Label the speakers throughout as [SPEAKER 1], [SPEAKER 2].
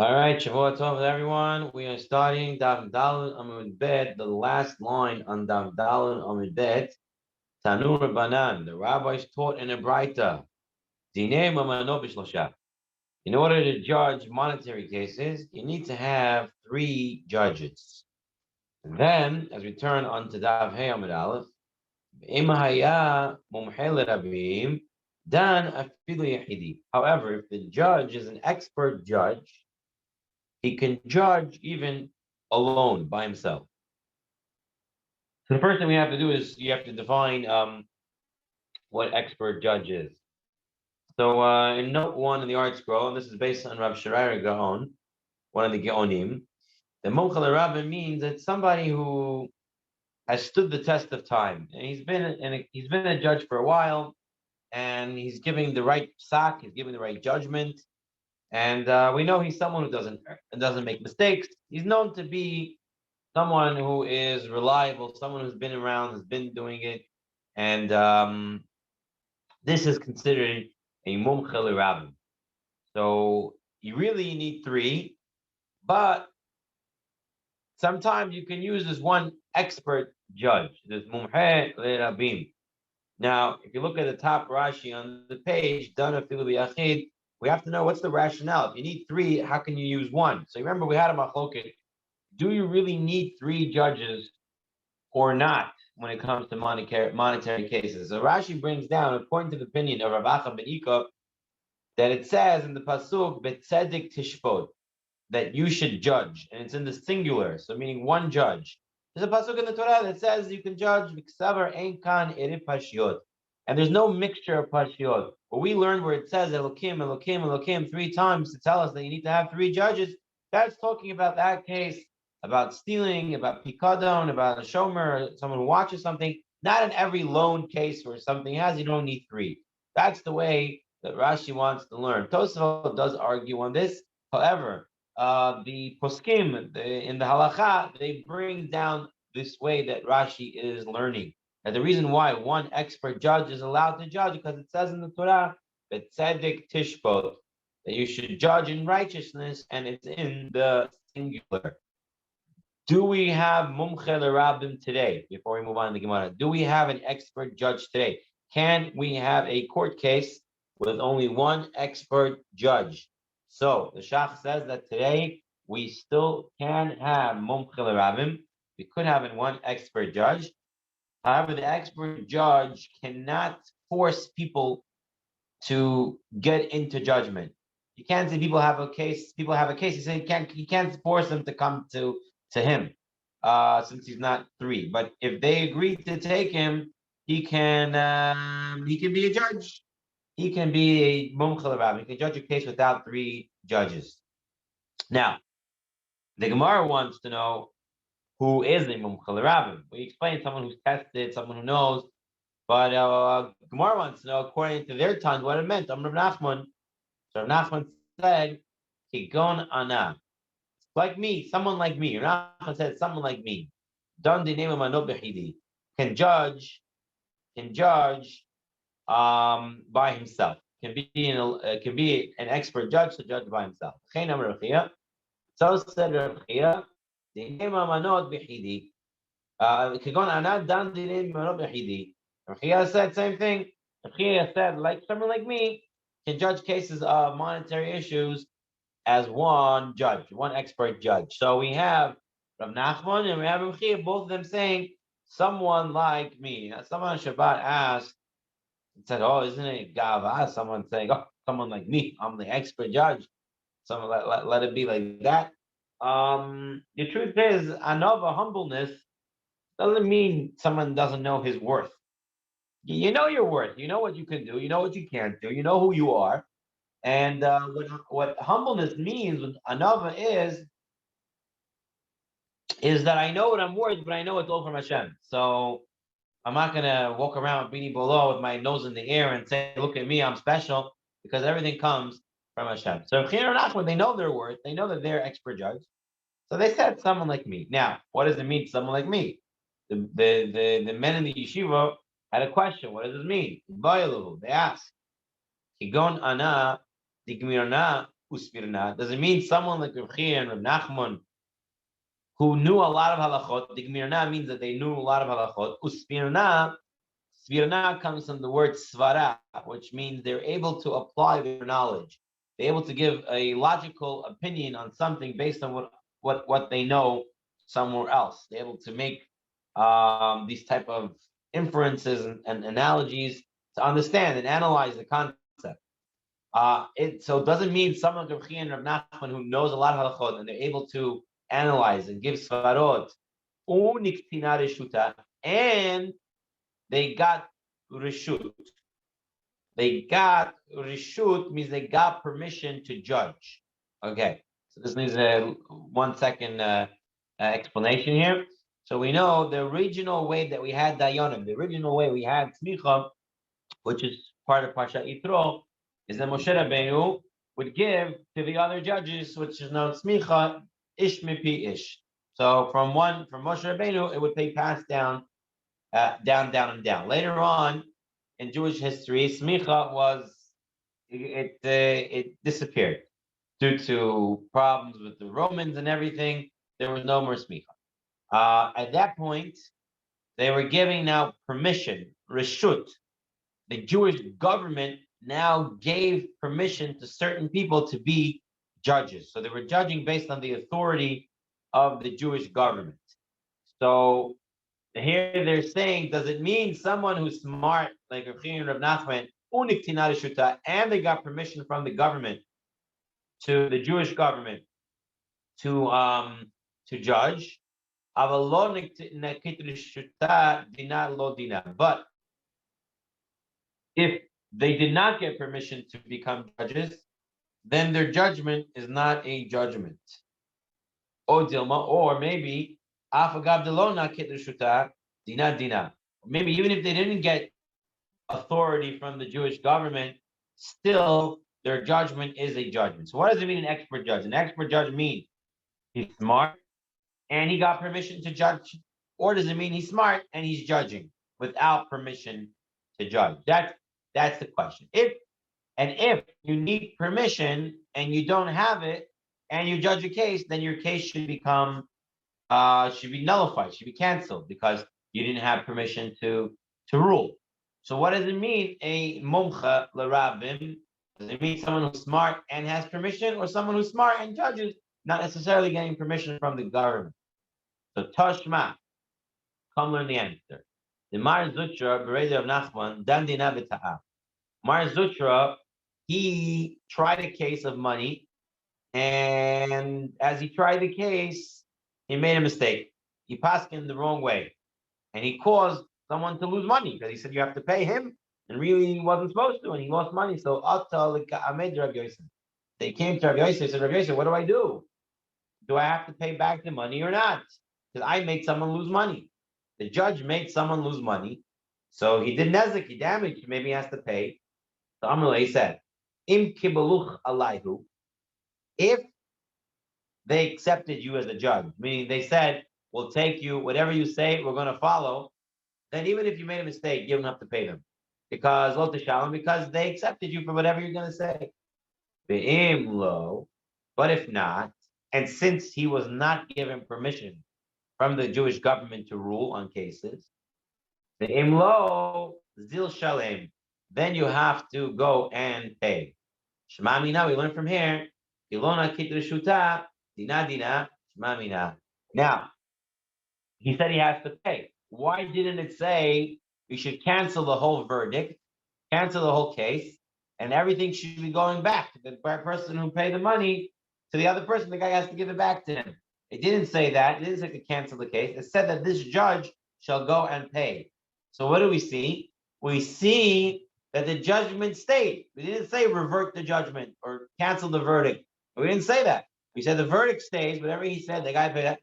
[SPEAKER 1] All right, Shavua Tov, everyone. We are starting Dav Daled Amud Bet, the last line on Dav Daled Amud Bet. Tanur Banan, the rabbis taught in a Braita. Dinei Mamano B'Shlosha. In order to judge monetary cases, you need to have three judges. Then, as we turn on to Dav Hey Amud Aleph, Imahaya Mumhel Rabim, Dan Afilu Yahidi. However, if the judge is an expert judge, he can judge even alone by himself. So the first thing we have to do is you have to define what expert judge is. So in note 1 in the art scroll, and this is based on Rav Shirayr Gaon, one of the Gaonim, the Mumchal Rabbim means that somebody who has stood the test of time. And he's been a judge for a while, and he's giving the right psak, he's giving the right judgment, and we know he's someone who doesn't make mistakes. He's known to be someone who is reliable, someone who's been around, has been doing it, and this is considered a mumche l'rabim. So you really need three, but sometimes you can use this one expert judge, this mumche l'rabim. Now, if you look at the top Rashi on the page, dana filu b'yachid, we have to know what's the rationale. If you need three, how can you use one? So remember, we had a machloket. Do you really need three judges or not when it comes to monetary cases? So Rashi brings down, according to the opinion of Rav Acha ben Ika, that it says in the pasuk "Betzedek tishpot" that you should judge, and it's in the singular, so meaning one judge. There's a pasuk in the Torah that says you can judge "Miksaver ein kan erif pashiot," and there's no mixture of pashiot. What we learned where it says Elokim, Elokim, Elokim 3 times to tell us that you need to have 3 judges, that's talking about that case, about stealing, about pikadon, about a shomer, someone who watches something. Not in every loan case where something has, you don't need 3. That's the way that Rashi wants to learn. Tosafot does argue on this. However, the poskim in the halacha, they bring down this way that Rashi is learning. And the reason why one expert judge is allowed to judge, because it says in the Torah, Betzedek tishpot, that you should judge in righteousness, and it's in the singular. Do we have mumche l'rabim today? Before we move on to the Gemara, do we have an expert judge today? Can we have a court case with only one expert judge? So the Shach says that today we still can have mumche l'rabim. We could have in one expert judge. However, the expert judge cannot force people to get into judgment. You can't say people have a case. You say you can't force them to come to him, since he's not 3. But if they agree to take him, he can be a judge. He can be a mumche l'rabim. He can judge a case without 3 judges. Now, the Gemara wants to know who is a mumche l'rabim. We explained someone who's tested, someone who knows. But Gemara wants to know, according to their tongue, what it meant. Rav Nachman. So Rav Nachman said, "Kigon ana." Like me, someone like me. Rav said, someone like me. Don dinei mano b'chidi, can judge by himself. Can be an expert judge to judge by himself. So said Rav Chia, dinei manot b'chidi. Kigon ana dan dinei mano b'chidi. Rav Chia said same thing. Rav Chia said, like someone like me, can judge cases of monetary issues as one judge, one expert judge. So we have Rav Nachman and we have Rav Chia, both of them saying, someone like me. Now, someone on Shabbat asked, and said, "Oh, isn't it gava?" Someone saying, "Oh, someone like me, I'm the expert judge." Someone let it be like that. The truth is, anova, humbleness, doesn't mean someone doesn't know his worth. You know your worth. You know what you can do. You know what you can't do. You know who you are. And what humbleness means with anava is that I know what I'm worth, but I know it's all from Hashem. So I'm not gonna walk around with bini bolo with my nose in the air and say, "Look at me, I'm special," because everything comes from Hashem. So Chir and Achman, they know their worth. They know that they're expert judge. So they said, "Someone like me." Now, what does it mean, someone like me? The men in the yeshiva had a question. What does it mean? They asked, "Kigon ana." The Gemara uspirna. Does it mean someone like Rav Chia and Rav Nachman who knew a lot of halachot? Digmirna means that they knew a lot of halachot. Svirna comes from the word svara, which means they're able to apply their knowledge. They're able to give a logical opinion on something based on what they know somewhere else. They're able to make these type of inferences and analogies to understand and analyze the concept. So it doesn't mean someone like Rav Chia and Rav Nachman who knows a lot of halachot and they're able to analyze and give svarot, and they got reshut. They got reshut means they got permission to judge. Okay, so this needs a 1 second explanation here. So we know the original way that we had dayanim, the original way we had smicha, which is part of Parshat Yitro, is that Moshe Rabbeinu would give to the other judges, which is known smicha, ish mipi ish. So from Moshe Rabbeinu, it would be passed down, down, and down. Later on in Jewish history, smicha it disappeared due to problems with the Romans and everything. There was no more smicha. At that point, they were giving now permission, reshut. The Jewish government now gave permission to certain people to be judges. So they were judging based on the authority of the Jewish government. So here they're saying, does it mean someone who's smart, like Rav Chia and Rav Nachman, and they got permission from the government, to the Jewish government, to judge? But if they did not get permission to become judges, then their judgment is not a judgment. Or maybe maybe even if they didn't get authority from the Jewish government, still their judgment is a judgment. So what does it mean, an expert judge? An expert judge means he's smart and he got permission to judge, or does it mean he's smart and he's judging without permission to judge? That's the question. If you need permission and you don't have it and you judge a case, then your case should be nullified, should be canceled, because you didn't have permission to rule. So what does it mean, a mumcha l'rabim? Does it mean someone who's smart and has permission, or someone who's smart and judges, not necessarily getting permission from the government? So Tashma, come learn the answer. The Mar Zutra, Bereder of Nachman, Dandina B'Ta'ah. Mar Zutra, he tried a case of money, and as he tried the case, he made a mistake. He passed in the wrong way, and he caused someone to lose money because he said you have to pay him, and really he wasn't supposed to, and he lost money. So they came to Rav Yosef and said, Rav Yosef, what do I do? Do I have to pay back the money or not? Because I made someone lose money. The judge made someone lose money, so he did nezek, he damaged, maybe he has to pay. So Amalei said, Im kibaluch alayhu, if they accepted you as a judge, meaning they said, we'll take you, whatever you say, we're going to follow, then even if you made a mistake, you don't have to pay them. Because they accepted you for whatever you're going to say. Be'im lo, but if not, and since he was not given permission from the Jewish government to rule on cases, be'im lo zil shalem, then you have to go and pay. Shema mina, we learn from here, ilona kitr shuta, dina dina, shema mina. Now, he said he has to pay. Why didn't it say we should cancel the whole verdict, cancel the whole case, and everything should be going back to the person who paid the money to the other person? The guy has to give it back to him. It didn't say that. It didn't say to cancel the case. It said that this judge shall go and pay. So what do we see? We see that the judgment stayed. We didn't say revert the judgment or cancel the verdict. We didn't say that. We said the verdict stays. Whatever he said, the guy paid that.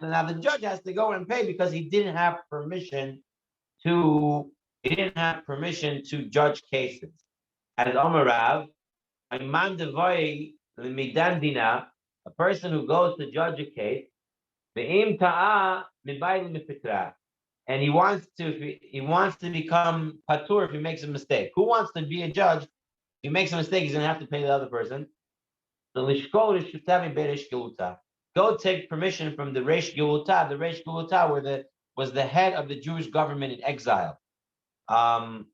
[SPEAKER 1] Now the judge has to go and pay because he didn't have permission to judge cases. As Omarav, a person who goes to judge a case, and he wants to become patur if he makes a mistake. Who wants to be a judge? If he makes a mistake, he's going to have to pay the other person. So lishkol rishutav beresh geluta. Go take permission from the Reish Geluta. The Reish Geluta was the head of the Jewish government in exile. The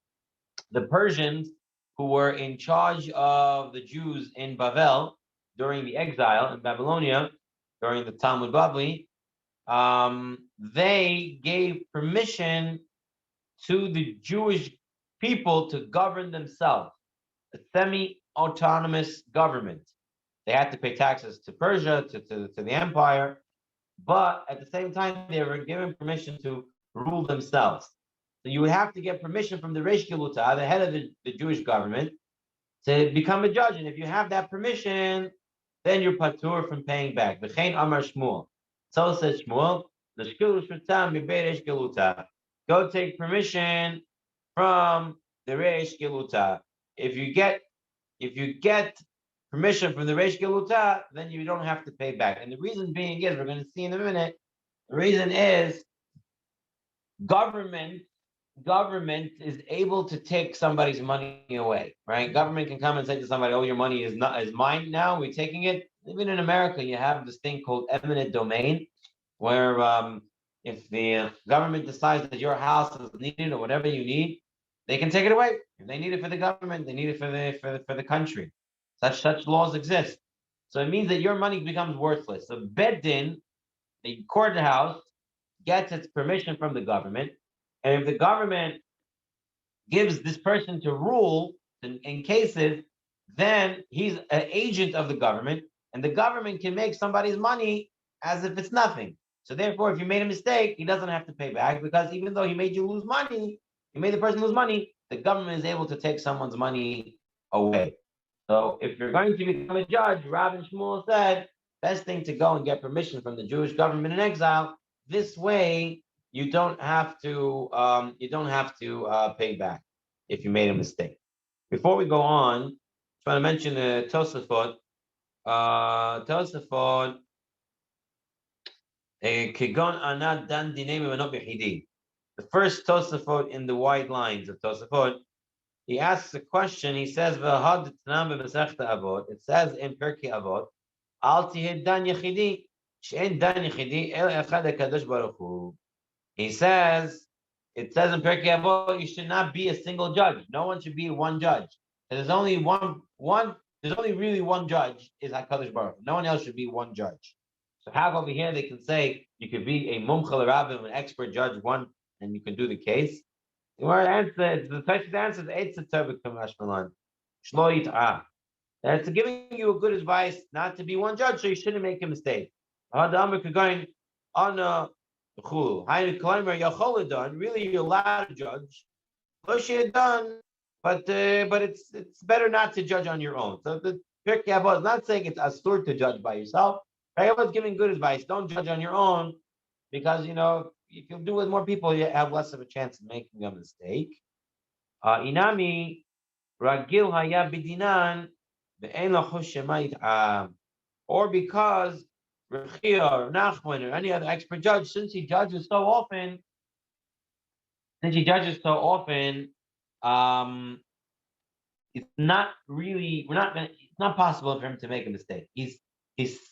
[SPEAKER 1] Persians who were in charge of the Jews in Bavel during the exile in Babylonia, during the Talmud Bavli, they gave permission to the Jewish people to govern themselves, a semi-autonomous government. They had to pay taxes to Persia, to the empire, but at the same time, they were given permission to rule themselves. So you would have to get permission from the Reish Geluta, the head of the Jewish government, to become a judge. And if you have that permission, then you're patur from paying back. V'chein Amar Shmuel. So says Shmuel, go take permission from the Reish Geluta. If you get permission from the Reish Geluta, then you don't have to pay back. And the reason being is, we're going to see in a minute, the reason is government is able to take somebody's money away, right? Government can come and say to somebody, "Oh, your money is mine now. We're taking it." Even in America, you have this thing called eminent domain, where if the government decides that your house is needed or whatever you need, they can take it away. If they need it for the government, they need it for the country. Such laws exist. So it means that your money becomes worthless. So Beddin, the courthouse, gets its permission from the government, and if the government gives this person to rule in cases, then he's an agent of the government, and the government can make somebody's money as if it's nothing. So therefore, if you made a mistake, he doesn't have to pay back, because even though he made you lose money, he made the person lose money, the government is able to take someone's money away. So if you're going to become a judge, Rav and Shmuel said, best thing to go and get permission from the Jewish government in exile. This way, you don't have to pay back if you made a mistake. Before we go on, I want to mention Tosafot. Tosafot, Kegon Anad Dan Dinei Mevanot Bechidi. The first Tosafot in the wide lines of Tosafot, he asks a question. He says, "V'had t'nam b'Masechta Avot." It says in Pirkei Avot, "Al tihid dan yechidi, she'en dan yechidi el echad hakadosh baruch hu." He says, it says in Pirkei Avot, you should not be a single judge. No one should be one judge. There's only there's only really one judge, is HaKadosh Baruch Hu. No one else should be one judge. So how over here they can say you could be a mumcha l'rabim, an expert judge, one, and you can do the case. The Tosfos answer is Eitz Tovik Kamashmalan. Shlo yit'ah. That's giving you a good advice not to be one judge, so you shouldn't make a mistake. Going on really you're allowed to judge. Done, but it's better not to judge on your own. So the Pirkei Avot is not saying it's asur to judge by yourself. Pirkei Avot is giving good advice. Don't judge on your own, because if you do it with more people, you have less of a chance of making a mistake. Inami ragil haya bidinan ve'en lachosh or because Rechia or Nachman or any other expert judge, since he judges so often, it's not possible for him to make a mistake. He's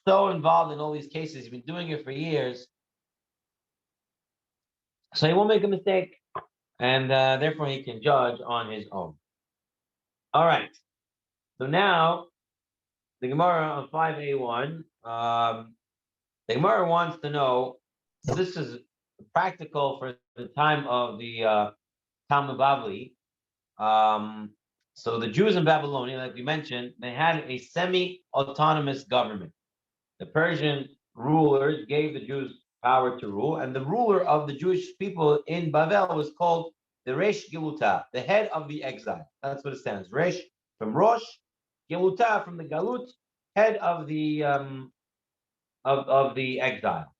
[SPEAKER 1] so involved in all these cases. He's been doing it for years, so he won't make a mistake, and therefore he can judge on his own. All right. So now the Gemara on 5A1. The Gemara wants to know. So this is practical for the time of the Talmud Bavli. So the Jews in Babylonia, like we mentioned, they had a semi-autonomous government. The Persian rulers gave the Jews power to rule, and the ruler of the Jewish people in Bavel was called the Reish Geluta, the head of the exile. That's what it stands. Reish from Rosh, Geluta from the Galut, head of the exile.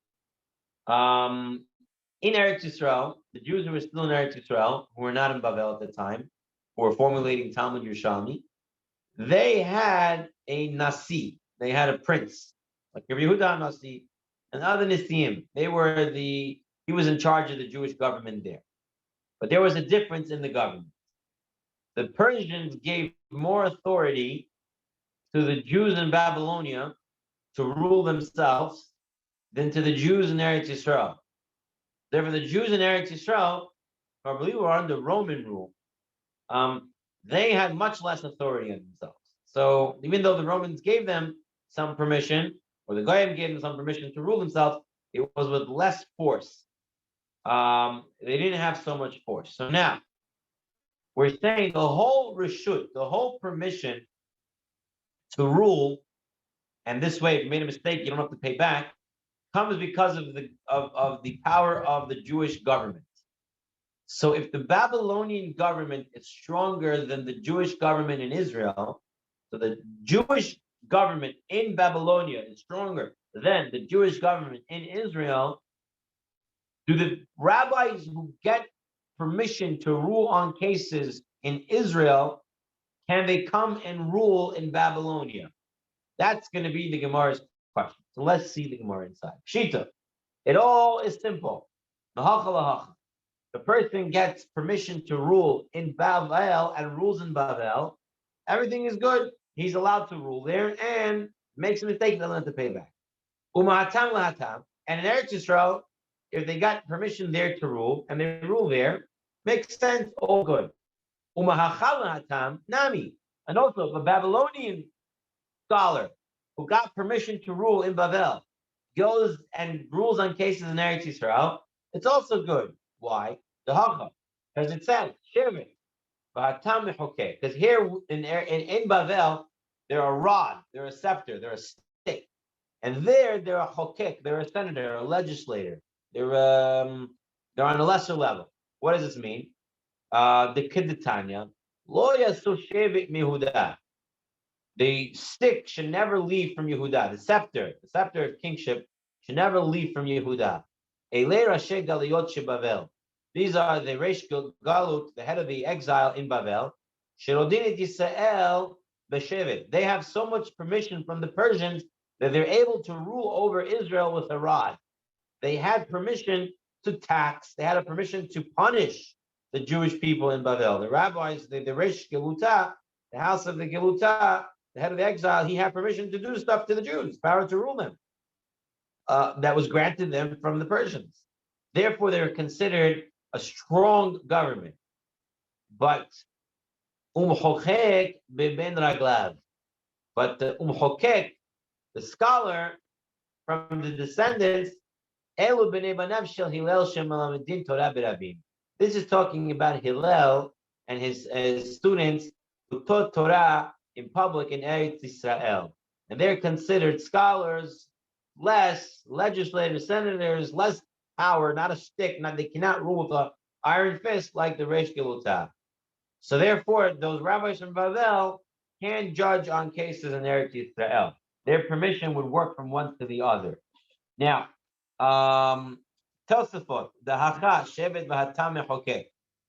[SPEAKER 1] In Eretz Yisrael, the Jews who were still in Eretz Yisrael, who were not in Bavel at the time, who were formulating Talmud Yerushalmi, they had a Nasi, they had a prince, like Rabbi Yehuda Nasi, and other Nisim. He was in charge of the Jewish government there. But there was a difference in the government. The Persians gave more authority to the Jews in Babylonia to rule themselves than to the Jews in Eretz Yisrael. Therefore, the Jews in Eretz Yisrael, who I believe were under Roman rule, they had much less authority on themselves. So even though the Romans gave them some permission, or the Goyim gave them some permission to rule themselves, it was with less force. They didn't have so much force. So now, we're saying the whole reshut, the whole permission to rule, and this way, if you made a mistake, you don't have to pay back, comes because of the power of the Jewish government. So if the Babylonian government is stronger than the Jewish government in Israel, so the Jewish government in Babylonia is stronger than the Jewish government in Israel, do the rabbis who get permission to rule on cases in Israel, can they come and rule in Babylonia? That's going to be the Gemara's question. So let's see the Gemara inside. Shita. It all is simple. The person gets permission to rule in Bavel and rules in Bavel. Everything is good. He's allowed to rule there and makes a mistake, doesn't have to pay back. Umahatam lahatam. And in Eretz Yisrael, if they got permission there to rule and they rule there, makes sense, all good. Umahachal lahatam nami. And also, if a Babylonian scholar who got permission to rule in Bavel goes and rules on cases in Eretz Yisrael, it's also good. Why? The Hacha. Because it says, Shevit, because here in Bavel, they're a rod, they're a scepter, they're a stick. And there, they're a chokek, they're a senator, a legislator. They're on a lesser level. What does this mean? The Kidditanya, Lo yasu shevit mihuda. The stick should never leave from Yehuda. The scepter of kingship, should never leave from Yehuda. Elei Rashi Galiyot sheBavel. These are the Reish Galut, the head of the exile in Bavel. Sherodinit Yisrael b'shevet. They have so much permission from the Persians that they're able to rule over Israel with a rod. They had permission to tax. They had a permission to punish the Jewish people in Bavel. The rabbis, the Reish Geluta, the house of the Geluta, the head of the exile, he had permission to do stuff to the Jews, power to rule them. That was granted them from the Persians. Therefore, they were considered a strong government. But umchokek beben raglav. But the umchokek, the scholar from the descendants, elu bnei banav shel Hillel shemalamedin Torah berabim. This is talking about Hillel and his students who taught Torah in public in Eretz Yisrael. And they're considered scholars, less legislators, senators, less power, not a stick. They cannot rule with an iron fist like the Reish Geluta. So therefore, those rabbis from Bavel can judge on cases in Eretz Yisrael. Their permission would work from one to the other. Now, Tosafot, the Hacha, Shevet v'Hatam mechokek.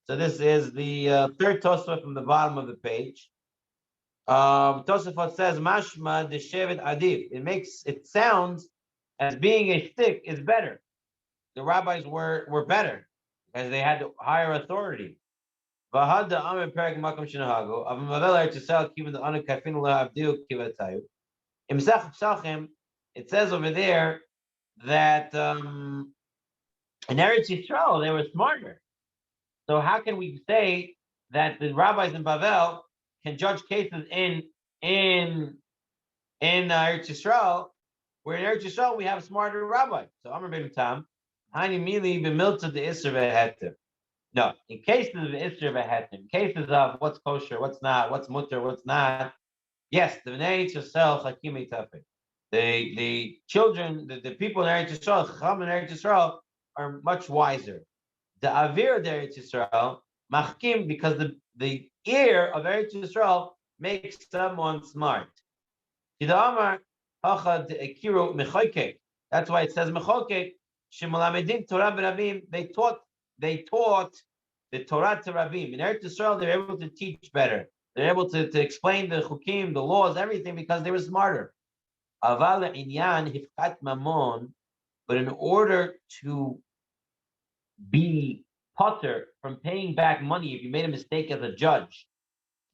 [SPEAKER 1] So this is the third Tosafot from the bottom of the page. Tosafot says, Mashma the Shevet Adif. It sounds as being a stick is better. The rabbis were better because they had higher authority. Vahada Amir Perek Makom Shinahago, Avamavel Eretz Yisrael, Kivan the Anu Kafinu Lahavdiu Kivatayu. In Mesach Psachim, it says over there that in Eretz Yisrael they were smarter. So how can we say that the rabbis in Bavel can judge cases in Eretz Yisrael, where in Eretz Yisrael we have smarter rabbis? So Amar Ben Tam, Hani Mili b'milta de Isser v'heter. No, in cases of Isser v'heter, in cases of what's kosher, what's not, what's mutter, what's not. Yes, the Bnei Yisrael Chakimei Tafik. The children, the people in Eretz Yisrael, Chacham in Eretz Yisrael, are much wiser. The Avir of Eretz Yisrael, Machkim, because the ear of Eretz Yisrael makes someone smart. That's why it says Mechokek, Shemalamedin Torah b'Rabim. They taught the Torah to Rabim. In Eretz Yisrael, they're able to teach better. They're able to explain the chukim, the laws, everything, because they were smarter. Aval inyan hifkat mamon, but in order to be potter from paying back money if you made a mistake as a judge,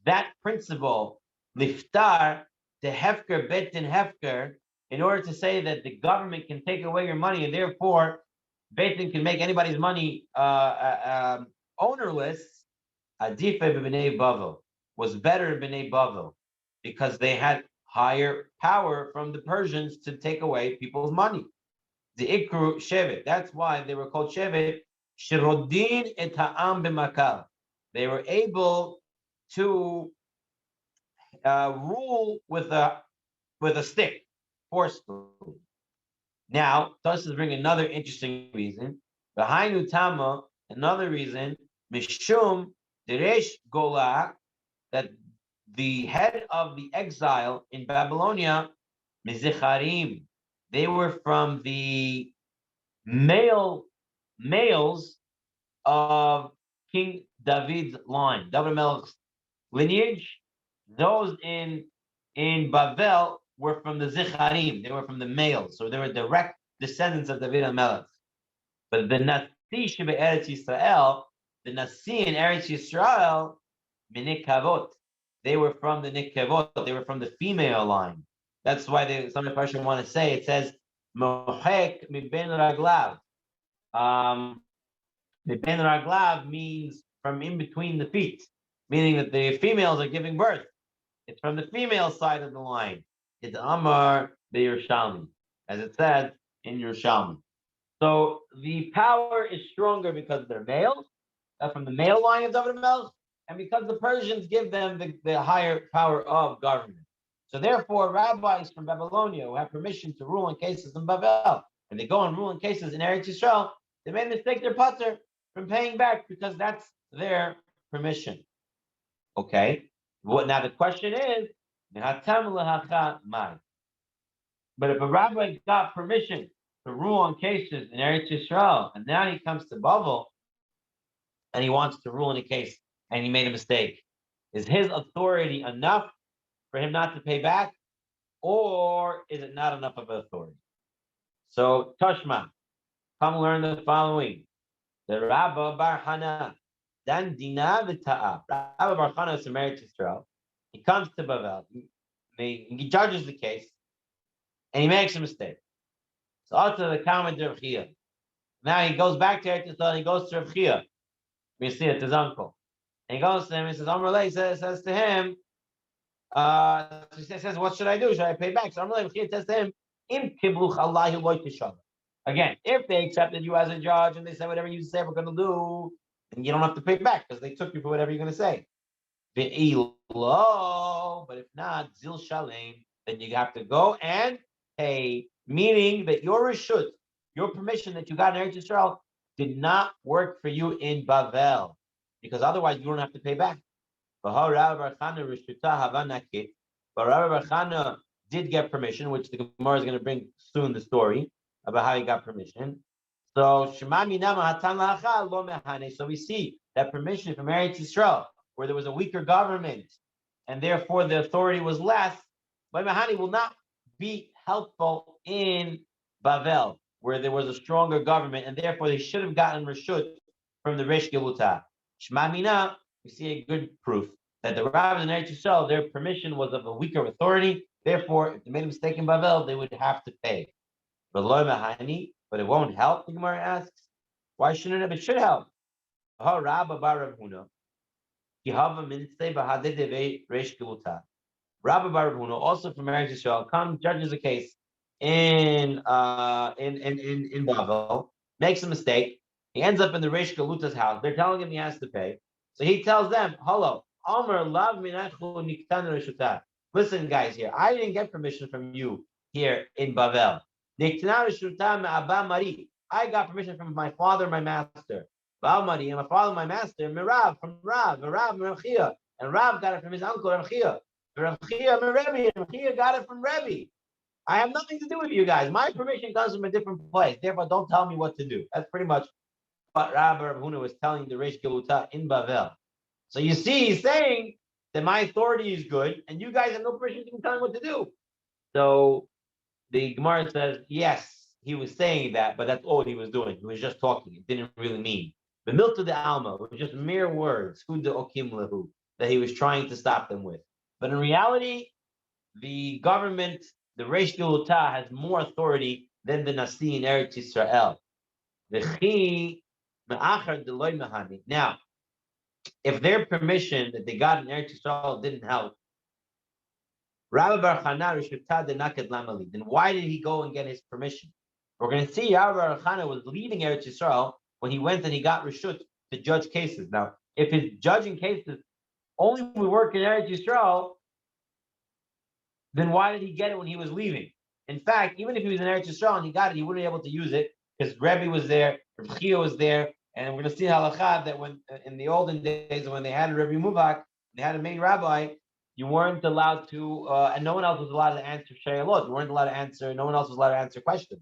[SPEAKER 1] that principle, liftar the hefker betin hefker, in order to say that the government can take away your money and therefore betin can make anybody's money ownerless, adife b'nei Bavel was better than b'nei Bavel because they had higher power from the Persians to take away people's money. The Ikru Shevet. That's why they were called Shevet. Shirodin et ha'am b'makal. They were able to rule with a stick, forcefully. Now, Tosfos bring another interesting reason. Behind Utama, another reason, Mishum Deresh Gola, that the head of the exile in Babylonia, Mizicharim, they were from the males of King David's line, David Melech's lineage. Those in Bavel were from the Zicharim, they were from the males, so they were direct descendants of David and Melech. But the Nasi Shebe Eretz Yisrael, the Nasi in Eretz Yisrael, Minikavot, they were from the Nikavot, they were from the female line. That's why some of the Persians want to say, it says, Mohek Miben Raglav. Miben Raglav means from in between the feet, meaning that the females are giving birth. It's from the female side of the line. It's Amar Yerushalmi, as it said in Yerushalmi. So the power is stronger because they're males, from the male line of David Melech, and because the Persians give them the higher power of government. So therefore, rabbis from Babylonia who have permission to rule in cases in Babel, when they go and rule in cases in Eretz Yisrael, they may mistake their pater from paying back because that's their permission. Okay? Now the question is, but if a rabbi got permission to rule on cases in Eretz Yisrael, and now he comes to Babel, and he wants to rule in a case, and he made a mistake, is his authority enough for him not to pay back, or is it not enough of an authority? So Tashma, come learn the following: the Rabba Bar Hana, Dan Dina v'Ta'a. Rabba Bar Hana is from Eretz Yisrael. He comes to Babel. He judges the case, and he makes a mistake. So also the comment of Rav Chia. Now he goes back to Eretz Yisrael, and he goes to Rav Chia. We see it, his uncle. And he goes to him and says, Amrullah says to him, he says, what should I do? Should I pay back? So Amrullah says to him, Im kibluch Allah. Again, if they accepted you as a judge and they said whatever you say we're going to do, then you don't have to pay back because they took you for whatever you're going to say. But if not, zil shalem, then you have to go and pay, meaning that your reshut, your permission that you got in Eretz Yisrael, did not work for you in Bavel, because otherwise you don't have to pay back. But Rabbi Bar Chana did get permission, which the Gemara is going to bring soon the story about how he got permission. So we see that permission from Eretz Yisrael, where there was a weaker government, and therefore the authority was less, Mahani will not be helpful in Bavel, where there was a stronger government, and therefore they should have gotten Reshut from the Resh Geluta. Shema Mina, we see a good proof that the rabbis in Eretz Yisrael, their permission was of a weaker authority. Therefore, if they made a mistake in Bavel, they would have to pay. But it won't help, the Gemara asks. Why shouldn't it? It should help. Rabba Bar Huna, also from Eretz Yisrael, comes, judges a case in Bavel, makes a mistake. He ends up in the Reish Galuta's house. They're telling him he has to pay. So he tells them, hello, listen, guys, here, I didn't get permission from you here in Bavel. I got permission from my father, my master. And my father, my master, Mirav, from Rav, Rav Chia. And Rav got it from his uncle, Rav Chia. Rav Chia, Rebbe, and Rav Chia got it from Rebbe. I have nothing to do with you guys. My permission comes from a different place. Therefore, don't tell me what to do. That's pretty much what Rabbi Rav Huna was telling the Reish Geluta in Bavel. So you see, he's saying that my authority is good, and you guys have no permission to tell me what to do. So the Gemara says, yes, he was saying that, but that's all he was doing. He was just talking. It didn't really mean. The milta de alma was just mere words, that he was trying to stop them with. But in reality, the government, the Reish Gilutah, has more authority than the Nasi in Eretz Yisrael. Now, if their permission that they got in Eretz Yisrael didn't help, then why did he go and get his permission? We're going to see Rabbi Bar Chana was leaving Eretz Yisrael when he went and he got Rishut to judge cases. Now, if his judging cases only would work in Eretz Yisrael, then why did he get it when he was leaving? In fact, even if he was in Eretz Yisrael and he got it, he wouldn't be able to use it because Rebbe was there, Reb Chia was there, and we're going to see halakha that when in the olden days when they had a Rebbe Muvak, they had a main rabbi, you weren't allowed to, and no one else was allowed to answer shayalot. You weren't allowed to answer. No one else was allowed to answer questions.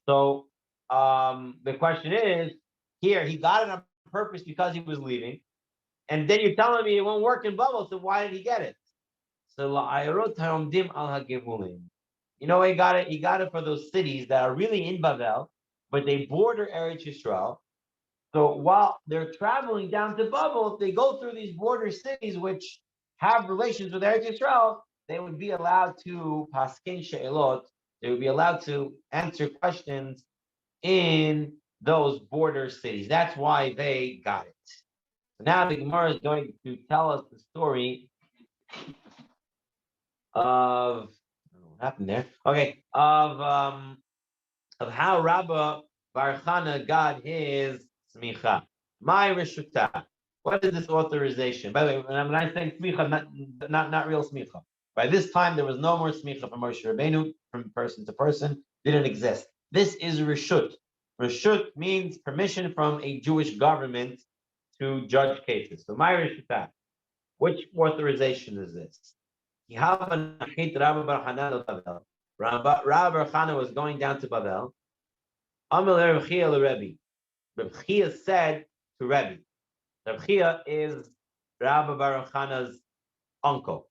[SPEAKER 1] So the question is, here he got it on purpose because he was leaving, and then you're telling me it won't work in bubble. So why did he get it? So you know, he got it. He got it for those cities that are really in Bavel, but they border Eretz Yisrael. So while they're traveling down to Bavel, they go through these border cities which have relations with Eretz Yisrael. They would be allowed to paskin she'elot. They would be allowed to answer questions in those border cities. That's why they got it. So now the Gemara is going to tell us the story of, I don't know what happened there. Okay, of how Rabbi Bar Chana got his smicha. My reshuta. What is this authorization? By the way, when I say smicha, not real smicha. By this time, there was no more smicha from Moshe Rabbeinu, from person to person. Didn't exist. This is reshut. Reshut means permission from a Jewish government to judge cases. So my reshuta. Which authorization is this? Rabbi Bar Chana was going down to Bavel. Reb Chia said to Rebbe. Reb Chia is Rabbi Bar Chana's uncle.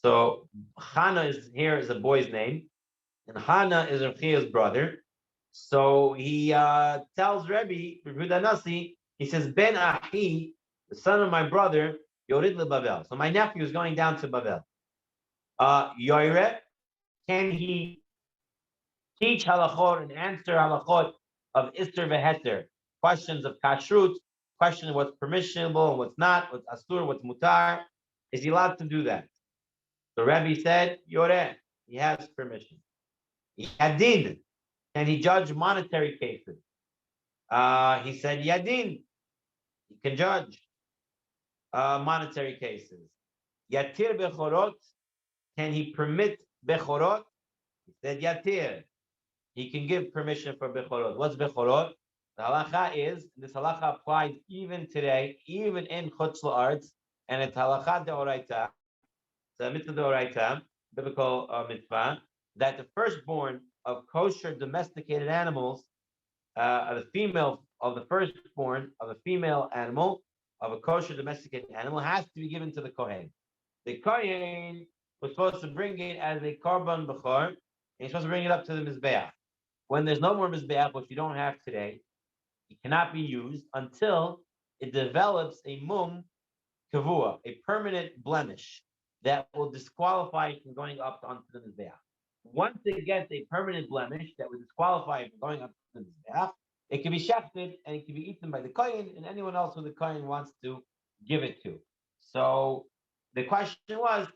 [SPEAKER 1] So Chana is here is a boy's name, and Hana is Reb Chia's brother. So he tells Rebbe, Rebbe Nasi, he says, Ben Ahi, the son of my brother, Yorid leBavel. So my nephew is going down to Bavel. Yoire, can he teach halachot and answer halachot of Ister veHeter, questions of kashrut, question of what's permissible and what's not, what's asur, what's mutar? Is he allowed to do that? The Rebbe said, Yoreh, he has permission. Yadin, can he judge monetary cases? He said, Yadin, he can judge monetary cases. Yatir bechorot, can he permit bechorot? He said, Yatir. He can give permission for bechorot. What's bechorot? The halacha is, this halacha applies even today, even in chutz la'aretz, and it's halacha deoraita, it's a mitzvah deoraita, biblical mitzvah, that the firstborn of kosher domesticated animals, the female of the firstborn of a female animal, of a kosher domesticated animal, has to be given to the kohen. The kohen was supposed to bring it as a korban bechor, and he's supposed to bring it up to the mizbeach. When there's no more mizbeach, which you don't have today, it cannot be used until it develops a mum kavua, a permanent blemish that will disqualify it from going up onto the mizbeach. Once it gets a permanent blemish that will disqualify it from going up to the mizbeach, it can be shechted and it can be eaten by the kohen and anyone else who the kohen wants to give it to. So the question was,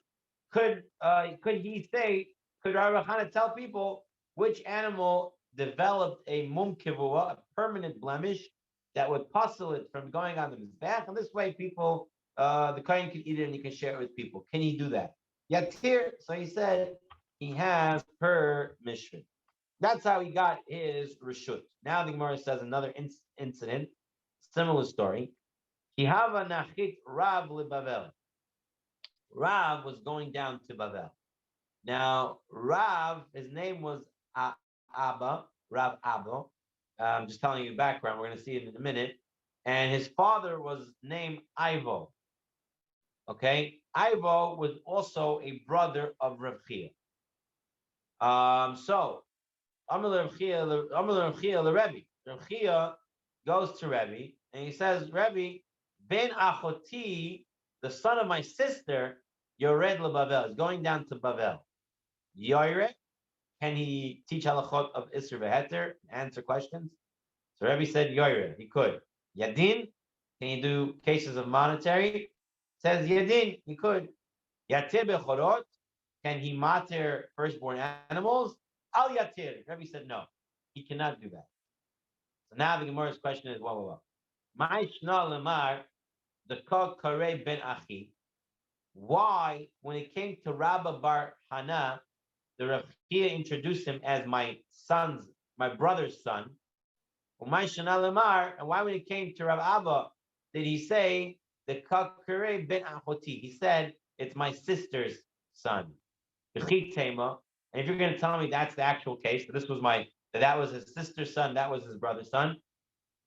[SPEAKER 1] could he say, could Rabbi Chana tell people which animal developed a mum kivua, a permanent blemish that would puzzle it from going on the mizbeach, and this way people, the kohen can eat it and he can share it with people. Can he do that? Yatir, so he said he has permission. That's how he got his reshut. Now the Gemara says another incident, similar story. Kihava nachit Rav leBavel. Rav was going down to Bavel. Now, Rav, his name was Abba, Rav Abba. I'm just telling you the background. We're going to see it in a minute. And his father was named Ivo. Okay? Ivo was also a brother of Rav Chia. So, Amar Rav Chia the Rebbe. Rav Chia goes to Rebbe, and he says, Rebbe, Ben Achoti, the son of my sister, Yored leBavel, is going down to Bavel. Yoire, can he teach halachot of Isser v'Heter, answer questions? So Rebbe said Yoire, he could. Yadin, can he do cases of monetary? Says Yadin, he could. Yatir bechorot, can he mater firstborn animals? Al yatir. Rebbe said no, he cannot do that. So now the Gemara's question is, My shna lemar, the kol kare ben achi. Why, when it came to Rabba bar Hana, the Rav Chia introduced him as my brother's son? And why, when it came to Rav Abba, did he say the kol kare ben achoti? He said it's my sister's son. And if you're going to tell me that's the actual case, that was his sister's son, that was his brother's son.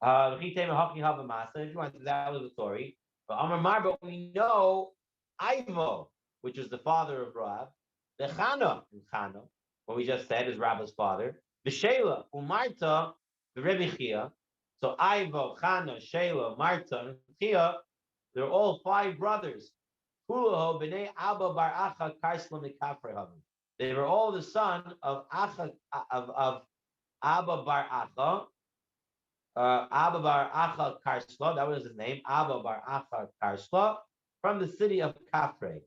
[SPEAKER 1] If you want to, that was the story. But we know Ivo, which is the father of Rav, the Chana, what we just said is Rabba's father, the Shela, Umarta, the Rebbe Chia. So Ivo, Chana, Shela, Marta, and Chia, they're all 5 brothers. They were all the son of Abba bar Acha. Abba bar Acha Karsla, that was his name, Abba bar Acha Karsla, from the city of Kafre.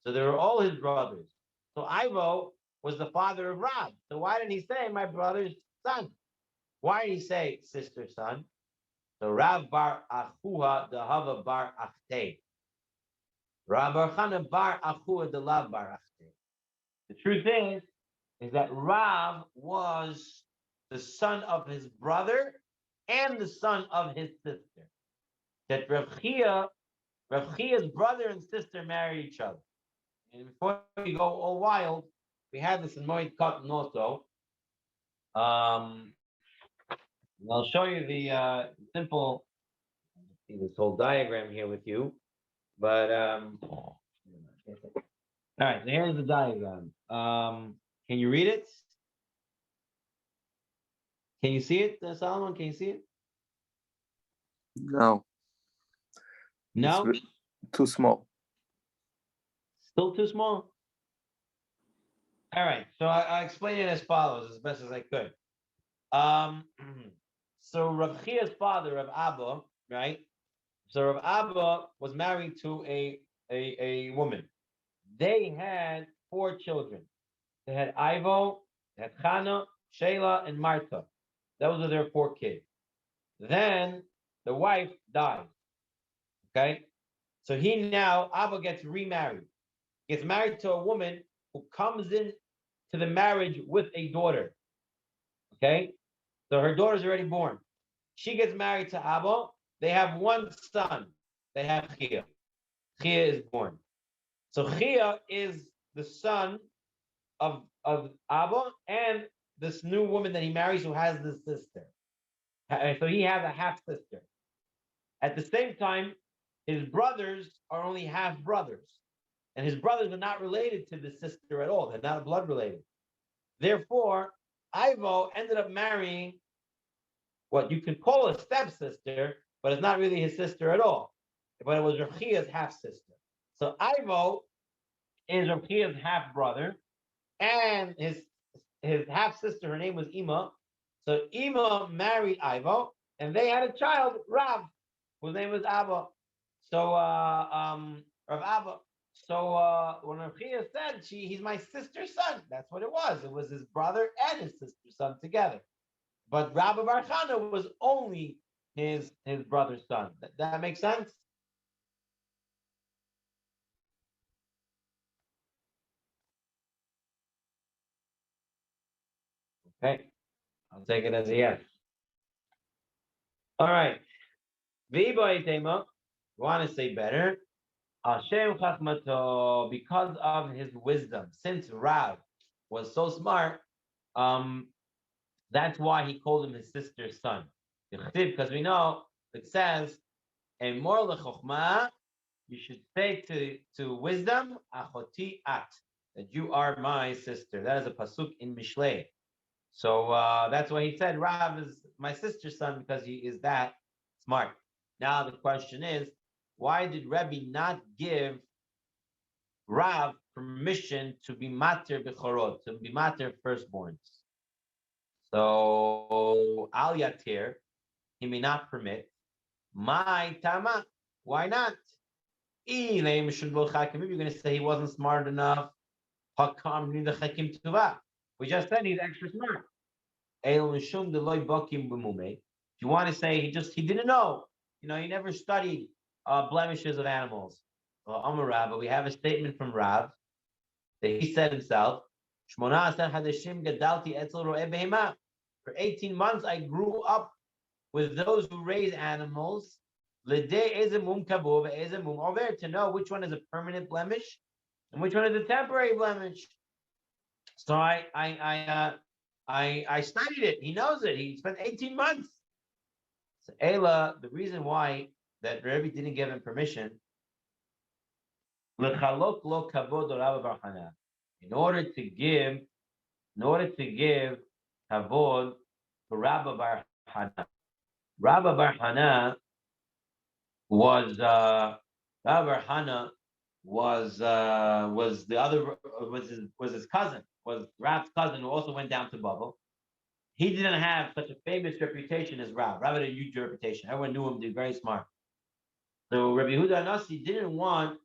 [SPEAKER 1] So they were all his brothers. So Ivo was the father of Rab. So why didn't he say my brother's son? Why did he say sister's son? So Rav bar Achuha Dehava bar Achte. Rav bar Chana bar Achuha Delav bar Achte. The truth is that Rav was the son of his brother and the son of his sister. That Rav Chia's brother and sister married each other. And before we go all wild, we had this in Moed Katan also. I'll show you the simple, see this whole diagram here with you. But all right, so here's the diagram. Can you read it? Can you see it, Solomon? Can you see it?
[SPEAKER 2] No.
[SPEAKER 1] No?
[SPEAKER 2] It's too small.
[SPEAKER 1] Still too small? All right, so I'll explain it as follows, as best as I could. So Rav Chia's father, Rav Abba, right? So Rav Abba was married to a woman. They had 4 children. They had Ivo, they had Chana, Shela, and Martha. Those are their 4 kids. Then the wife died. Okay? So Abba gets remarried. Gets married to a woman who comes in to the marriage with a daughter. Okay? So her daughter's already born. She gets married to Abba. They have 1 son. They have Chia. Chia is born. So Chia is the son of Abba and this new woman that he marries who has this sister. So he has a half sister. At the same time, his brothers are only half brothers. And his brothers are not related to the sister at all. They're not blood related. Therefore, Ivo ended up marrying what you can call a stepsister, but it's not really his sister at all. But it was Rav Chia's half sister. So Ivo is Rav Chia's half brother, and his half sister, her name was Ima. So Ima married Ivo, and they had a child, Rav, whose name was Abba. So Rav Abba. So when Rav Chia said he's my sister's son, that's what it was. It was his brother and his sister's son together. But Rabbi Bar Chana was only his brother's son. That makes sense? Okay. I'll take it as a yes. All right. V'ibay tema. Want to say better? Hashem Chachmato, because of his wisdom, since Rav was so smart, that's why he called him his sister's son. Because we know it says, "Emor lechokhma," you should say to wisdom, "Achoti at," that you are my sister. That is a pasuk in Mishlei. So that's why he said Rav is my sister's son, because he is that smart. Now the question is, why did Rebbe not give Rav permission to be matir bechorot, to be matir firstborns. So al yatir, he may not permit. My tama, why not? Maybe you're going to say he wasn't smart enough. We just said he's extra smart. If you want to say he didn't know, he never studied blemishes of animals. But we have a statement from Rav that he said himself, for 18 months I grew up with those who raise animals, to know which one is a permanent blemish and which one is a temporary blemish. So I studied it. He knows it. He spent 18 months. So Ela, the reason why that Rebbe didn't give him permission, in order to give kavod to Rabba Bar Hana. Rabba Bar Hana was the other was his cousin, was Rav's cousin, who also went down to Babel. He didn't have such a famous reputation as Rav. Rav had a huge reputation. Everyone knew him to be very smart. So Rabbi Yehuda Anasi didn't want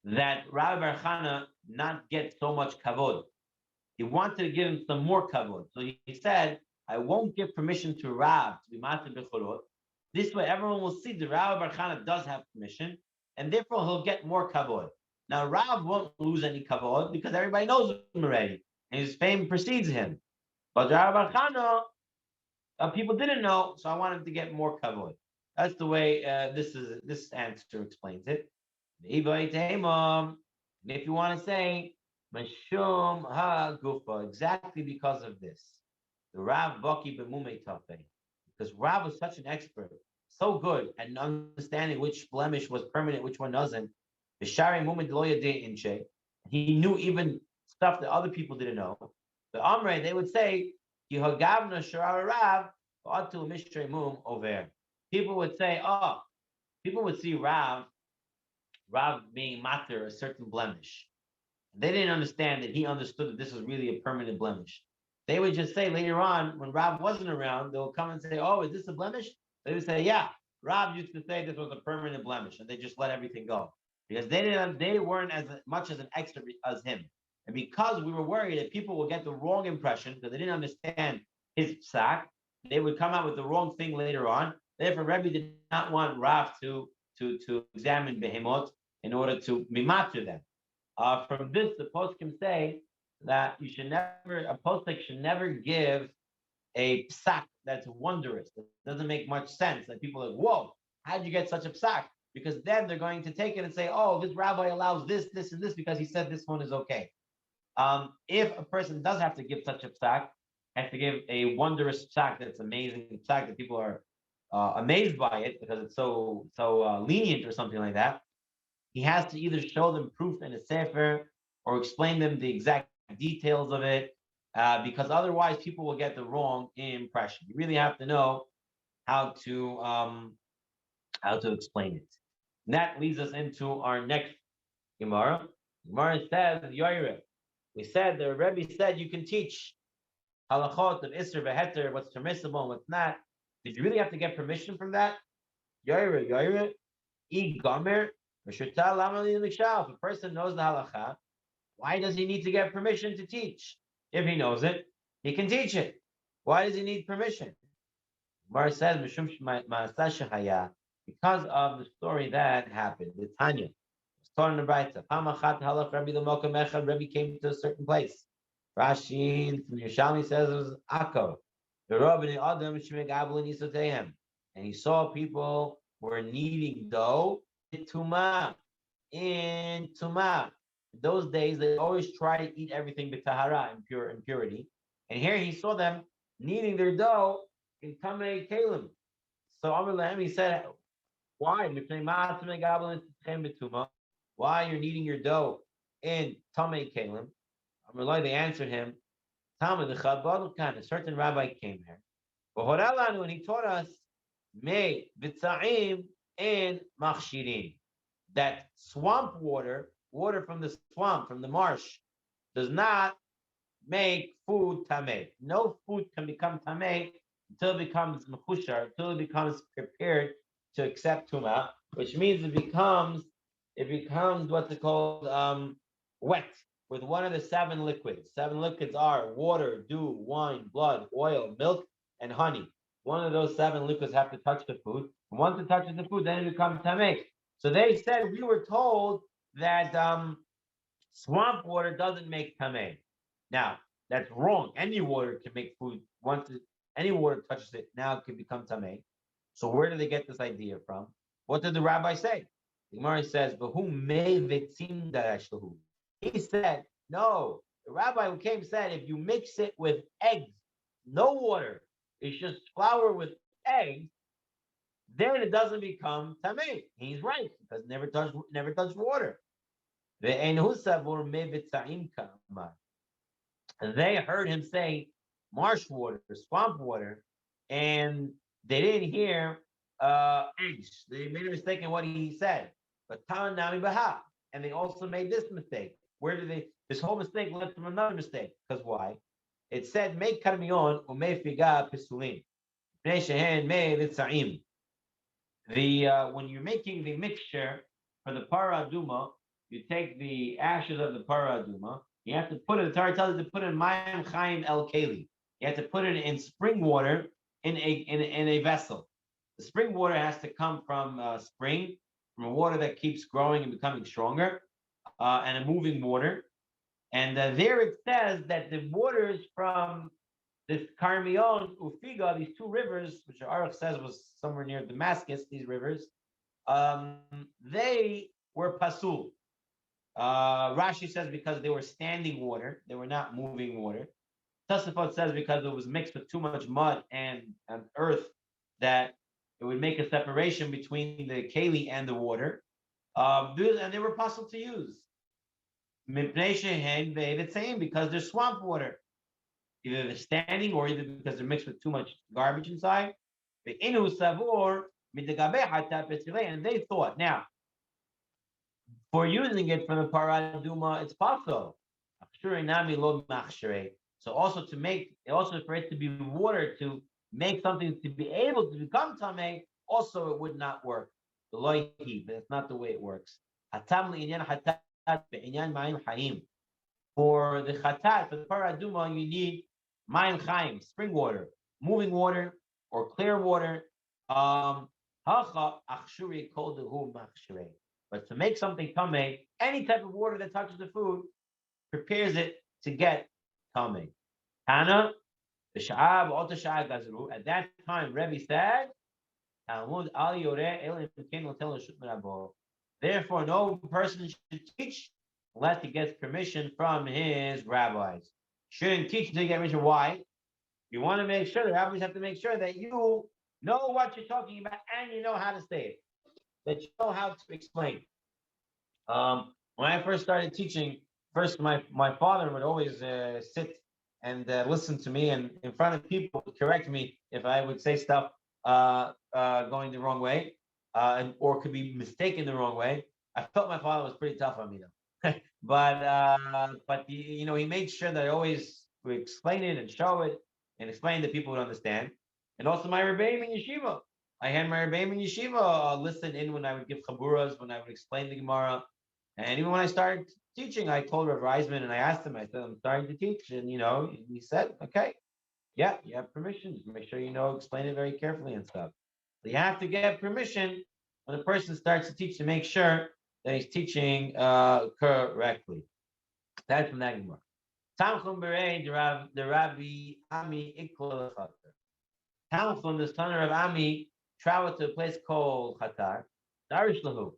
[SPEAKER 1] that Rabbi Bar Chana not get so much kavod. He wanted to give him some more kavod. So he said, I won't give permission to Rav to be matir bechorot. This way, everyone will see that Rabbi Bar Chana does have permission, and therefore he'll get more kavod. Now, Rav won't lose any kavod because everybody knows him already, and his fame precedes him. But Rabbi Bar Chana, people didn't know, so I wanted to get more kavod. That's the way this answer explains it. If you want to say Mashum ha gufa, exactly because of this, the Rav Baki b'mumei tafe, because Rav was such an expert, so good at understanding which blemish was permanent, which one doesn't. He knew even stuff that other people didn't know. The Amrei, they would say, people would say, people would see Rav being matir a certain blemish. They didn't understand that he understood that this was really a permanent blemish. They would just say later on, when Rav wasn't around, they'll come and say, oh, is this a blemish? They would say, yeah, Rav used to say this was a permanent blemish, and they just let everything go. Because they weren't as much as an expert as him. And because we were worried that people would get the wrong impression, because they didn't understand his psak, they would come out with the wrong thing later on. Therefore, Rebbe did not want Rav to examine behemoth in order to be matir them. From this, the poskim say that a postik should never give a psak that's wondrous. It doesn't make much sense. Like people are like, whoa, how'd you get such a psak? Because then they're going to take it and say, oh, this rabbi allows this, this, and this because he said this one is okay. If a person does have to give such a psak, has to give a wondrous psak that's amazing, psak that people are amazed by it because it's so lenient or something like that, he has to either show them proof in a sefer or explain them the exact details of it, because otherwise people will get the wrong impression. You really have to know how to explain it. And that leads us into our next Gemara. Gemara says, Yoire, we said, the Rebbe said you can teach halachot of Isser v'Heter, what's permissible and what's not. Did you really have to get permission from that? Yoire, Gomer, if a person knows the halacha, why does he need to get permission to teach? If he knows it, he can teach it. Why does he need permission? Gemara says, because of the story that happened with Tanya. It's taught in the Brayta. Rebbe came to a certain place. Rashi from Yerushalmi says it was Akko. And he saw people were kneading dough in Tumah. In those days, they always try to eat everything b'tahara, in purity. And here he saw them kneading their dough in Tamei Kalim. So Amr Lahem, he said, why? Why you're kneading your dough in Tamei Kalim? Amr Lahem, they answered him, a certain rabbi came here. And he taught us, me b'tza'im and machshirin. that swamp water, water from the swamp, from the marsh, does not make food tameh. No food can become tameh until it becomes mechushar, until it becomes prepared to accept tuma, which means it becomes what's it called wet with one of the seven liquids. Seven liquids are water, dew, wine, blood, oil, milk, and honey. One of those seven liquids have to touch the food. And once it touches the food, then it becomes tameh. So they said we were told that swamp water doesn't make tameh. Now that's wrong. Any water can make food. Any water touches it, now it can become tameh. So where did they get this idea from? What did the rabbi say? The Gemara says, "V'hu mei v'tzim darashlahu." He said, no. The rabbi who came said, if you mix it with eggs, no water, it's just flour with eggs, then it doesn't become tameh. He's right because never touch water. And they heard him say marsh water, swamp water, and they didn't hear eggs. They made a mistake in what he said. But Tan Nami Baha. And they also made this mistake. Where did they? This whole mistake led from another mistake. Because why? It said, make karmion or me figa pisulim. When you're making the mixture for the paraduma, you take the ashes of the paraduma. You have to put it. The Torah tells you to put it in mayim chaim el keli. You have to put it in spring water in a vessel. The spring water has to come from spring, from water that keeps growing and becoming stronger, and a moving water. And there it says that the waters from this Carmion, Ufiga, these two rivers, which Aruch says was somewhere near Damascus, these rivers, they were pasul. Rashi says because they were standing water, they were not moving water. Tosafot says because it was mixed with too much mud and earth that it would make a separation between the keli and the water. And they were possible to use. It's saying because they're swamp water. Either they're standing or either because they're mixed with too much garbage inside. And they thought, now, for using it for the paraduma, it's possible. So also for it to be water, to make something to be able to become tameh, also it would not work. But it's not the way it works. For the chatat, for the paraduma, you need mayim chaim, spring water, moving water, or clear water. But to make something tameh, any type of water that touches the food prepares it to get tameh. Tana, the sha'ab, at that time, Rebbe said, therefore, no person should teach unless he gets permission from his rabbis. Shouldn't teach until you get permission. Why? You want to make sure, the rabbis have to make sure that you know what you're talking about and you know how to say it, that you know how to explain. When I first started teaching, first my father would always sit and listen to me, and in front of people correct me if I would say stuff going the wrong way, or could be mistaken the wrong way. I felt my father was pretty tough on me though, but he made sure that I always would explain it and show it and explain that people would understand. And also my rebbeim in yeshiva, I had my rebbeim in yeshiva listen in when I would give chaburas, when I would explain the Gemara, and even when I started teaching, I told Rav Reisman and I asked him. I said, I'm starting to teach, and he said, okay. Yeah, you have permission. Just make sure explain it very carefully and stuff. So you have to get permission when a person starts to teach to make sure that he's teaching correctly. That's from that Gemara. Tamchum berei the Rabbi Ami Ikla Chatar. Tamchum, the son of Ami, traveled to a place called Chatar, Darish Lahu,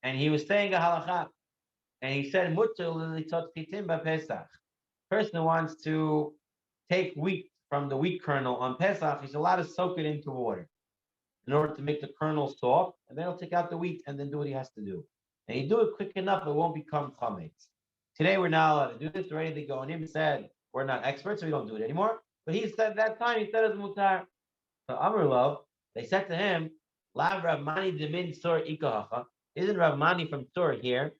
[SPEAKER 1] and he was saying a halakha, and he said, Mutter l'litot chitim b'Pesach. Person who wants to take wheat from the wheat kernel on Pesach, he's allowed to soak it into water in order to make the kernel soft, and then he'll take out the wheat and then do what he has to do. And you do it quick enough, it won't become chametz. Today we're not allowed to do this. Already the Gaonim said we're not experts, so we don't do it anymore. But he said that time, he said it's mutar. So Amar Lov, they said to him, Lav Rav Mani Demin Sor Ikahacha. Isn't Rav Mani from Tur here?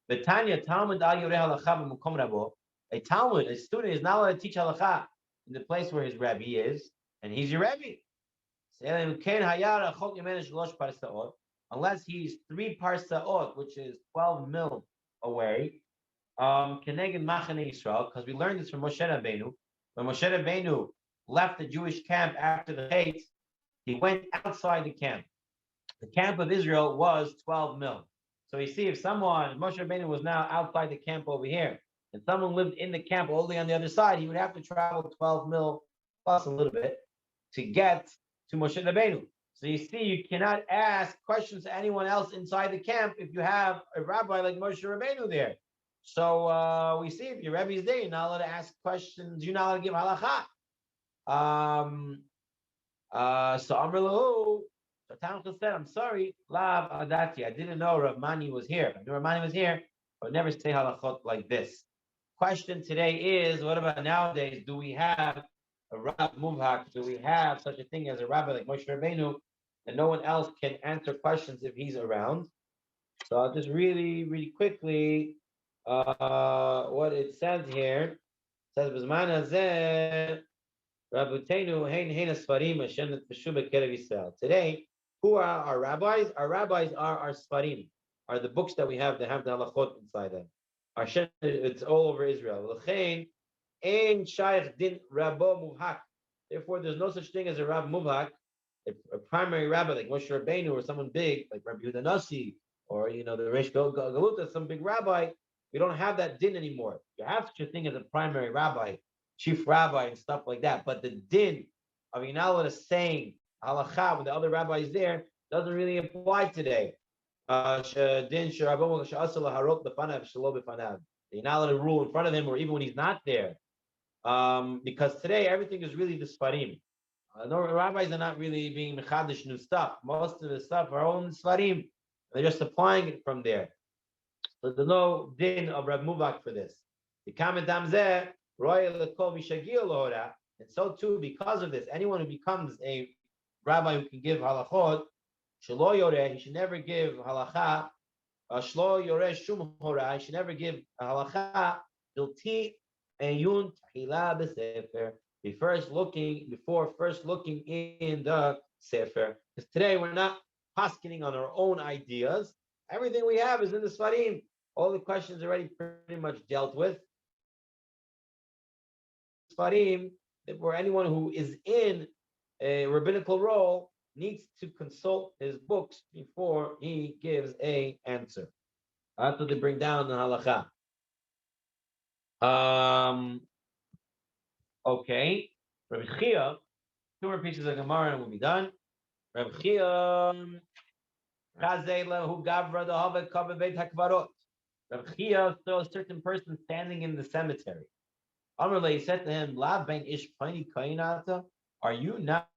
[SPEAKER 1] The Tanya Talmud al Yoreh Halacha b'Mukom Rabo. A Talmud, a student, is not allowed to teach halacha in the place where his Rebbe is, and he's your Rebbe. Unless he's 3 parsaot, which is 12 mil away. Keneged Machane Yisrael, because we learned this from Moshe Rabbeinu. When Moshe Rabbeinu left the Jewish camp after the Hate, he went outside the camp. The camp of Israel was 12 mil. So you see, if Moshe Rabbeinu was now outside the camp over here, and someone lived in the camp only on the other side, he would have to travel 12 mil plus a little bit to get to Moshe Rabbeinu. So you see, you cannot ask questions to anyone else inside the camp if you have a rabbi like Moshe Rabbeinu there. So we see if your Rebbe is there, you're not allowed to ask questions, you're not allowed to give halacha. So Amr Lahu, so Tanchus said, I'm sorry, Lav Adati, I didn't know Rav Mani was here. I knew Rav Mani was here, but never say halachot like this. Question today is, what about nowadays? Do we have a Rav Muvhak? Do we have such a thing as a rabbi like Moshe Rabbeinu, and no one else can answer questions if he's around? So I'll just really quickly, what it says here. It says, "B'zman hazeh, Rabbeinu hein asfarim Hashem netfashu b'kerev Yisrael." Today, who are our rabbis? Our rabbis are our svarim, are the books that we have that have the halachot inside them. It's all over Israel. L'chein ein shaykh din rabbo muvhak. Therefore, there's no such thing as a rab muvhak, a primary rabbi like Moshe Rabbeinu or someone big like Rabbi Yehuda Nasi or the Reish Galuta, some big rabbi. We don't have that din anymore. You have such a thing as a primary rabbi, chief rabbi, and stuff like that. But the din of you're not allowed to saying halacha when the other rabbi is there doesn't really apply today. You're not allowed to rule in front of him or even when he's not there. Because today everything is really the svarim. No rabbis are not really being mechadish new stuff. Most of the stuff are all in svarim. They're just applying it from there. So there's no din of Rav Muvak for this. And so too, because of this, anyone who becomes a rabbi who can give halachot, he should never give halacha. He should never give halacha before first looking in the sefer. Because today we're not paskening on our own ideas. Everything we have is in the Svarim. All the questions already pretty much dealt with. Svarim, for anyone who is in a rabbinical role, needs to consult his books before he gives an answer. That's what they bring down the halakha. Okay. Rabbi Chia, 2 more pieces of Gemara and we'll be done. Rabbi Chia, Rabbi Chia saw a certain person standing in the cemetery. Amrle said to him, are you not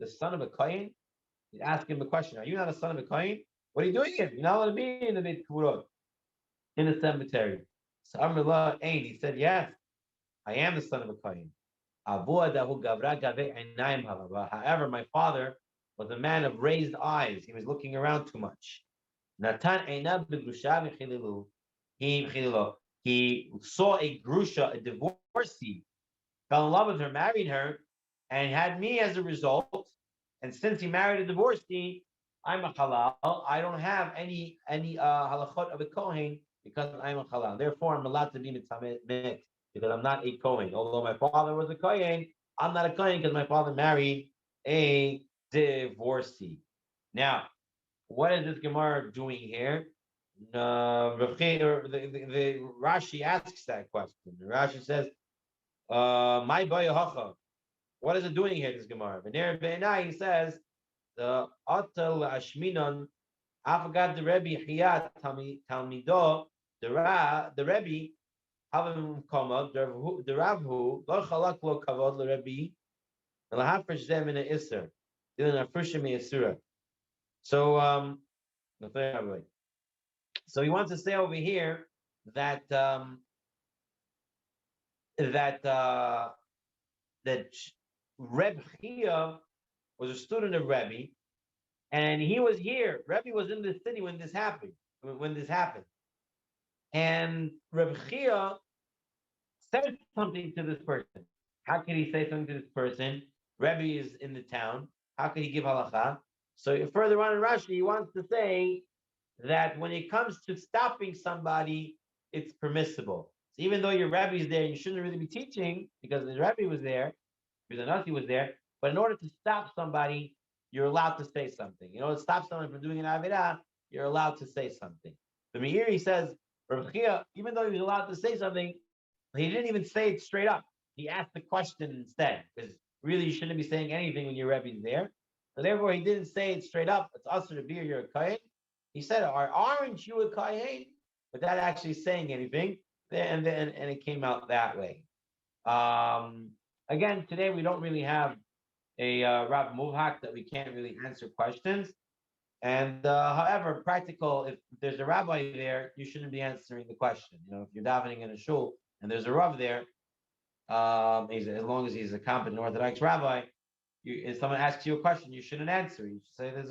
[SPEAKER 1] the son of a Kohen? He asked him a question. Are you not a son of a Kohen? What are you doing here? You're not allowed to be in the Beit Kburot, in the cemetery. So Amrullah Ain, he said, yes, I am the son of a Kohen. However, my father was a man of raised eyes. He was looking around too much. He saw a grusha, a divorcee, fell in love with her, married her, and had me as a result. And since he married a divorcee, I'm a halal. I don't have any halachot of a kohen because I'm a halal. Therefore, I'm allowed to be mitzvah because I'm not a kohen. Although my father was a kohen, I'm not a kohen because my father married a divorcee. Now, what is this Gemara doing here? The Rashi asks that question. The Rashi says, "My boy what is it doing here? This Gemara." He says, "The Atal Ashminon, Afagad the Rebbe Hiyat Talmido, the Rebbe Havim Kama, the Ravhu Lo Chalak Lo Kavod the Rebbe, and Lahafresh them in a Isser, Dylan Afrishim Yisura." So he wants to say over here that Reb Chia was a student of Rebbe, And he was here. Rebbe was in the city when this happened. And Reb Chia said something to this person. How could he say something to this person? Rebbe is in the town. How could he give halacha? So further on in Rashi, he wants to say that when it comes to stopping somebody, it's permissible. So even though your Rebbe is there, you shouldn't really be teaching because the Rebbe was there, because the Nasi was there. But in order to stop somebody, you're allowed to say something. In order to stop someone from doing an Avirah, you're allowed to say something. The Meiri says, Rav Chia, even though he was allowed to say something, he didn't even say it straight up. He asked the question instead, because really you shouldn't be saying anything when your Rebbe is there. So therefore, he didn't say it straight up. It's also to be you're a Kohen. He said, aren't you a Kohen? Without actually saying anything. And it came out that way. Again, today we don't really have a Rav Muvhak that we can't really answer questions. And however, practical, if there's a rabbi there, you shouldn't be answering the question. If you're davening in a shul and there's a Rav there, as long as he's a competent Orthodox rabbi, if someone asks you a question, you shouldn't answer. You should say, there's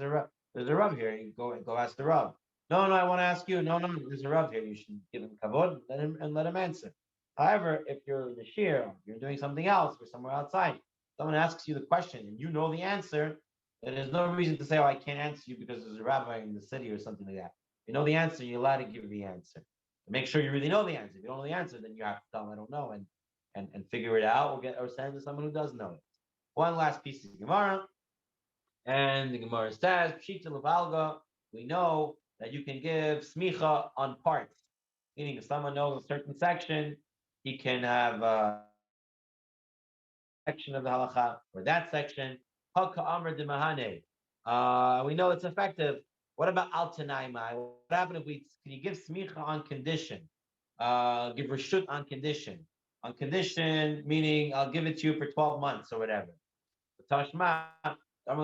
[SPEAKER 1] a Rav here. You go ask the Rav. No, I want to ask you. No, there's a Rav here. You should give him kavod and let him answer. However, if you're in the shir, you're doing something else, or somewhere outside, someone asks you the question and you know the answer, then there's no reason to say, I can't answer you because there's a rabbi in the city or something like that. You know the answer, you're allowed to give the answer. Make sure you really know the answer. If you don't know the answer, then you have to tell them I don't know and figure it out or send to someone who does know it. One last piece of Gemara. And the Gemara says, Pshita Levalga, we know that you can give smicha on parts. Meaning if someone knows a certain section, he can have a section of the halacha or that section. We know it's effective. What about al tanaimai? What happened if can you give smicha on condition? Give reshut on condition. On condition, meaning I'll give it to you for 12 months or whatever. Tashma, there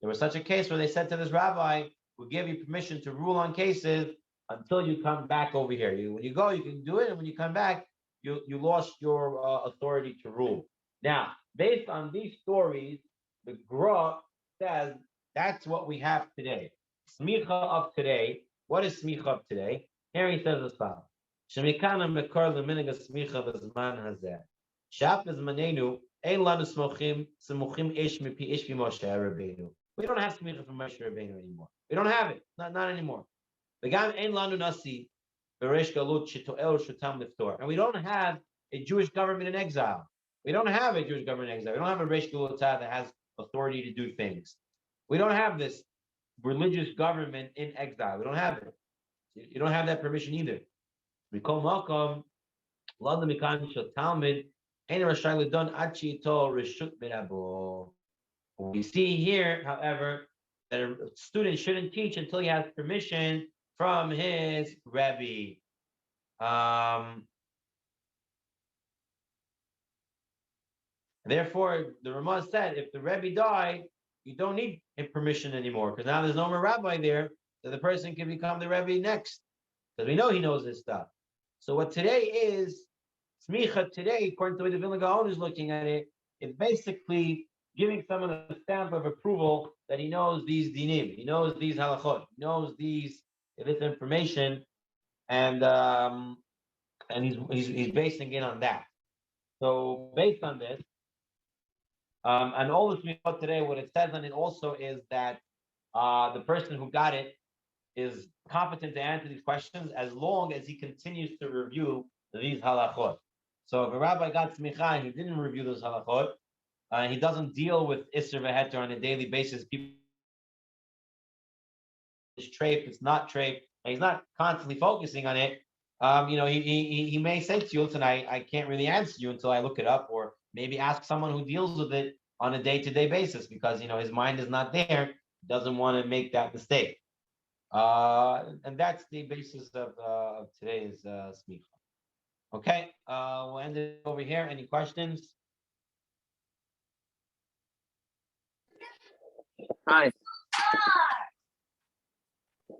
[SPEAKER 1] was such a case where they said to this rabbi, we'll give you permission to rule on cases until you come back over here. When you go, you can do it, and when you come back, you lost your authority to rule. Now, based on these stories, the Gra says that's what we have today. Smicha of today. What is smicha of today? Here he says as follows. Shemikana mekor leminig smicha b'zman hazeh. Shaf b'zmanenu ein lanu smuchim ish mipi Moshe Rabbeinu. We don't have smicha from Moshe Rabbeinu anymore. We don't have it. Not anymore. And we don't have a Jewish government in exile. We don't have a Jewish government in exile. We don't have a Reish Galut that has authority to do things. We don't have this religious government in exile. We don't have it. You don't have that permission either. We see here, however, that a student shouldn't teach until he has permission from his Rebbe. Therefore, the Ramah said, if the Rebbe died, you don't need a permission anymore, because now there's no more rabbi there, so the person can become the Rebbe next, because we know he knows this stuff. So what today is, smicha today, according to the way the Vilna Gaon is looking at it, is basically giving someone a stamp of approval that he knows these dinim, he knows these halachot, he knows this information, and he's basing it on that. So based on this, and all this we know today, what it says on it also is that the person who got it is competent to answer these questions as long as he continues to review these halachot. So if a rabbi got smicha and he didn't review those halachot, he doesn't deal with Isser v'Heter on a daily basis. People, it's treif, it's not treif, and he's not constantly focusing on it. He may say to you, listen, I can't really answer you until I look it up, or maybe ask someone who deals with it on a day-to-day basis because his mind is not there, doesn't want to make that mistake. And that's the basis of today's smicha. Okay, we'll end it over here. Any questions?
[SPEAKER 2] Hi.